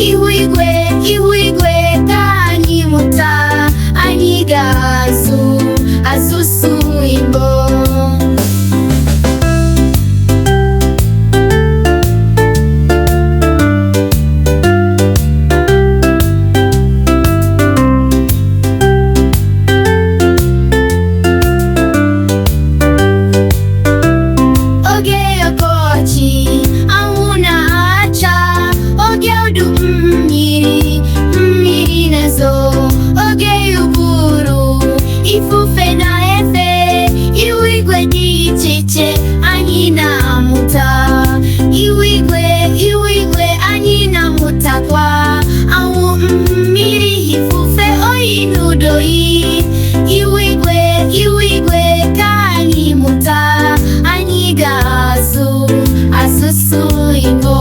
ihu igwe ka anyị mụta, anyị ga-asụ asụsụ Igbo. Oge ọkọchị, anwụ na-acha, oge udu mmiri na-ezo, oge ụgụrụ, ifufe na-efe, ihu igwe dị iche iche anyị na-amụta. Ihu igwe anyị na-amụtakwa, anwụ, mmiri, ifufe, oyi na udo oyi. Ihu igwe ka anyị mụta, anyị ga-asụ asụsụ Igbo.